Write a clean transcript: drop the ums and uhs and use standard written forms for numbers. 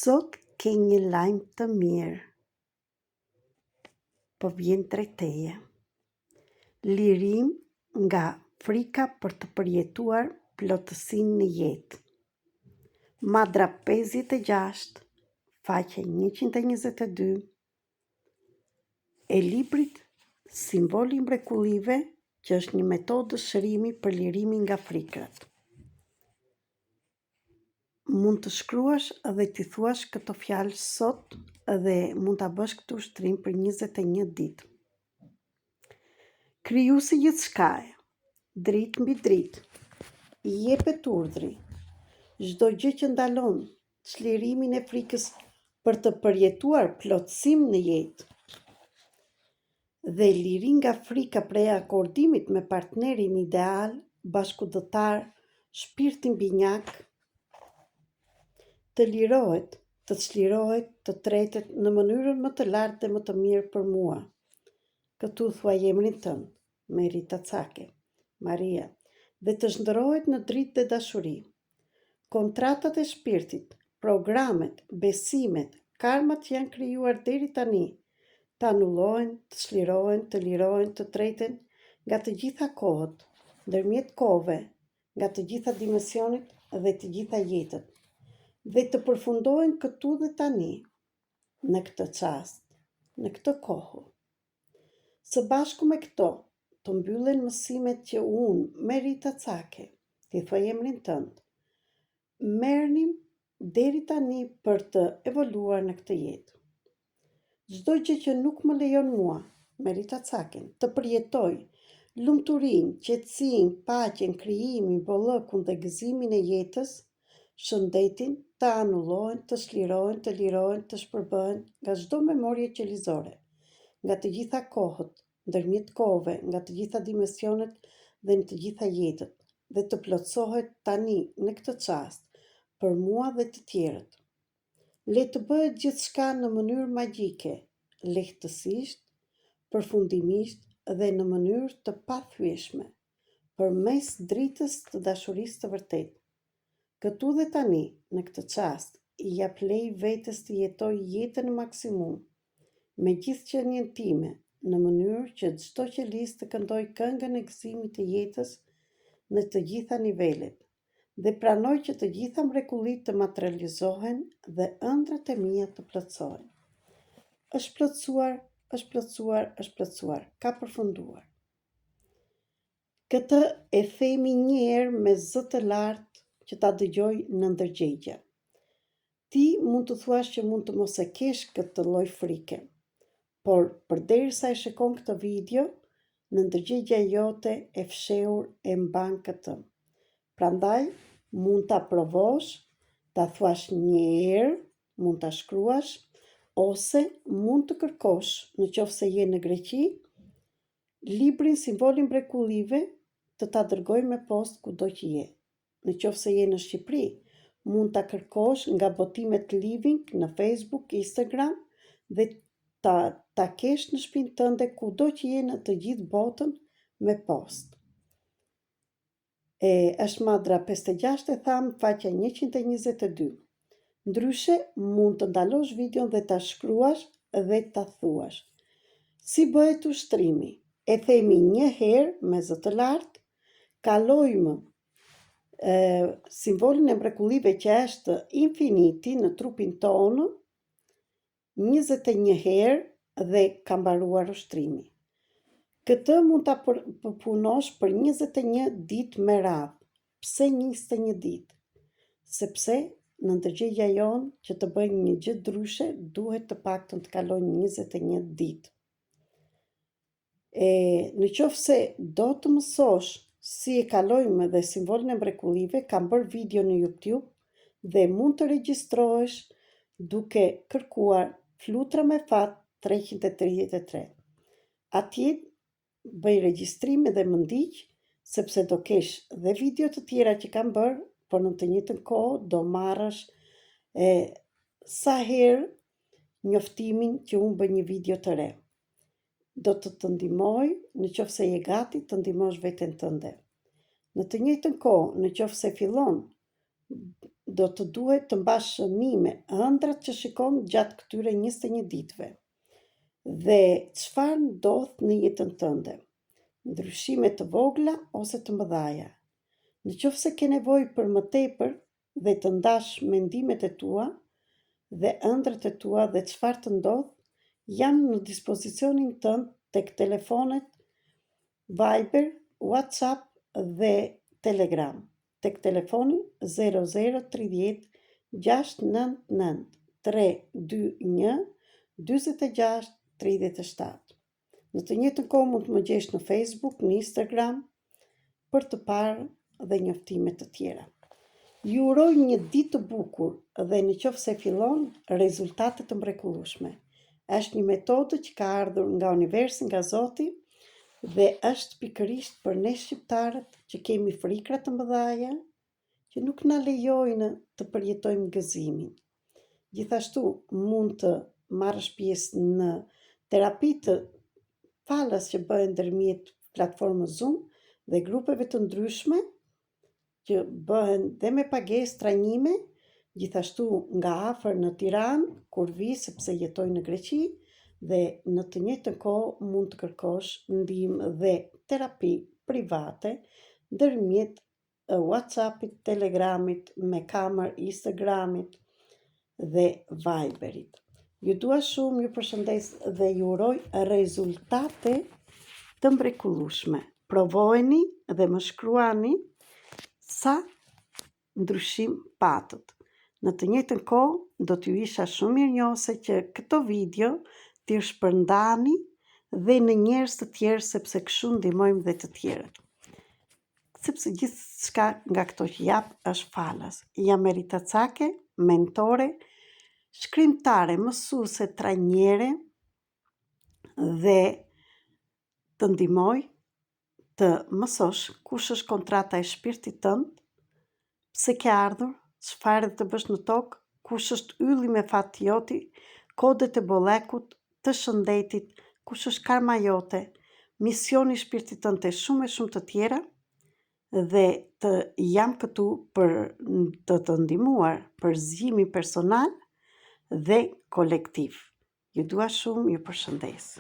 Sot ke një lajm të mirë, po vjen drejt teje. Lirim nga frika për të përjetuar plotësinë në jetë. Madra 56, faqe 122, e librit Simboli mrekullive, që është një metodë shërimi për lirimin nga frikrat. Mund të shkruash dhe t'i thuash këto fjalë sot dhe mund t'a bësh këtë ushtrim për 21 ditë. Krijuesi gjithçkaje, dritë mbi dritë, i jepet urdhri. Çdo gjë që ndalon çlirimin e frikës për të përjetuar plotësim në jetë dhe liri nga frika prej akordimit me partnerin ideal, bashkëdhëtar, shpirtin binjak, të lirohet, të çlirohet, të tretet në mënyrën më të lartë dhe më të mirë për mua. Këtu thuaj emrin tënd, Merita Cake, Maria, dhe të zhndrohet në dritë dhe dashuri. Kontratat e shpirtit, programet, besimet, karmat që janë krijuar deri tani, të anullohen, të çlirohen, të lirohen, të treten nga të gjitha kohët, ndërmjet kohëve, nga të gjitha dimensionet dhe të gjitha jetët, dhe të përfundohen këtu dhe tani, në këtë çast, në këtë kohë. Së bashku me këto, të mbyllen mësimet që unë, Merita Cake, ti thuaj emrin tënd, merrnim deri tani për të evoluar në këtë jetë. Çdo gjë që nuk më lejon mua, Merita Caken, të përjetoj lumturinë, qetësinë, paqen, krijimin, bollëkun dhe gëzimin e jetës, shëndetin, të anullohen, të çlirohen, të lirohen, të shpërbëhen nga çdo memorie qelizore, nga të gjitha kohët, ndërmjet kohëve, nga të gjitha dimensionet dhe në të gjitha jetët, dhe të plotësohet tani në këtë çast, për mua dhe të tjerët. Le të bëhet gjithçka në mënyrë magjike, lehtësisht, përfundimisht dhe në mënyrë të pathyeshme, përmes dritës të dashurisë të vërtetë. Këtu dhe tani, në këtë çast, i jap lej vetes të jetoj jetën në maksimum, me gjithë qenien time, në mënyrë që çdo qelis të këndoj këngën e gëzimit të jetës në të gjitha nivelet, dhe pranoj që të gjitha mrekullitë të materializohen dhe ëndrat e mia të plotësohen. Është plotësuar, është plotësuar, është plotësuar, ka përfunduar. Këtë e themi një herë me zë të lartë që ta dëgjoj në ndërgjegje. Ti mund të thuash që mund të mos e kesh këtë lloj frike, por përderisa e shikon këtë video, në ndërgjegja jote e fshehur e mban këtë. Prandaj, mund ta provosh, ta thuash një herë, mund ta shkruash, ose mund të kërkosh, në qoftë se je në Greqi, librin Simboli mrekullive të ta dërgoj me post kudo që je. Në qoftë se je në Shqipëri, mund ta kërkosh nga botimet Living në Facebook, Instagram, dhe ta kesh në shtëpinë tënde kudo që je në të gjithë botën me post. Është Madra 56 e tham, faqja 122. Ndryshe, mund të ndalosh videon dhe ta shkruash dhe ta thuash. Si bëhet ushtrimi? E themi një herë me zë të lartë, kalojmë simbolin e mrekullive që është infiniti në trupin tonë, 21 herë dhe ka mbaruar ushtrimi. Këtë mund ta përpunosh për 21 ditë me radhë. Pse 21 ditë? Sepse në ndërgjegja jonë që të bëjmë një gjë ndryshe, duhet të paktën të kalojnë 21 ditë. Në qoftë se do të mësosh si e kalojmë dhe simbolin e mrekullive, kam bërë video në YouTube dhe mund të regjistrohesh duke kërkuar Flutra me fat 333. Atje bëj regjistrime dhe më ndiq, sepse do kesh dhe video të tjera që kam bërë, por në të njëjtën kohë do marrësh sa herë njoftimin që unë bëj një video të re. Do të ndihmoj, në qoftë se je gati, të ndihmosh veten tënde. Në të njëjtën kohë, në qoftë se fillon do të duhet të mbash shënime ëndrat që shikon gjatë këtyre 21 ditëve. Dhe çfarë ndodh në jetën tënde? Ndryshime të vogla ose të mëdhaja. Në qoftë se ke nevojë për më tepër dhe të ndash mendimet e tua dhe ëndrat e tua dhe çfarë të ndodh, janë në dispozicionin tënd tek telefonet Viber, WhatsApp dhe Telegram. Tek telefoni 0030 699 321 46 37. Në të njëjtën kohë mund të më gjesh në Facebook, në Instagram, për të parë dhe njoftime të tjera. Ju uroj një ditë të bukur dhe në qoftë se fillon, rezultate të mrekullueshme. Është një metodë që ka ardhur nga universi, nga Zoti, dhe është pikërisht për ne shqiptarët që kemi frikra të mëdhaja, që nuk na lejojnë të përjetojmë gëzimin. Gjithashtu mund të marrësh pjesë në terapi të falas që bëhen ndërmjet platformës Zoom dhe grupeve të ndryshme që bëhen dhe me pagesë trajnime, gjithashtu nga afër në Tiranë, kur vi sepse jetoj në Greqi, dhe në të njëjtën kohë mund të kërkosh ndihmë dhe terapi private ndërmjet WhatsAppit, Telegramit, me kamër Instagramit dhe Viberit. Ju dua shumë, ju përshëndes dhe ju uroj rezultate të mrekullueshme. Provojeni dhe më shkruani sa ndryshim patët. Në të njëjtën kohë do t'ju isha shumë mirënjohëse që këto video t'i shpërndani dhe në njerëz të tjerë, sepse kështu ndihmojmë dhe të tjerët. Sepse gjithçka nga këto që jap është falas. Jam Merita Cake, mentore, shkrimtare, mësuese, trajnere dhe të ndihmoj të mësosh kush është kontrata e shpirtit tënd, pse ke ardhur, çfarë të bësh në tokë, kush është ylli me fat joti, kodet e bollekut, të shëndetit, kush është karma jote, misioni i shpirtit tënd e shumë të tjera, dhe të jam këtu për të ndihmuar për zgjimin personal dhe kolektiv. Ju dua shumë, ju përshëndes.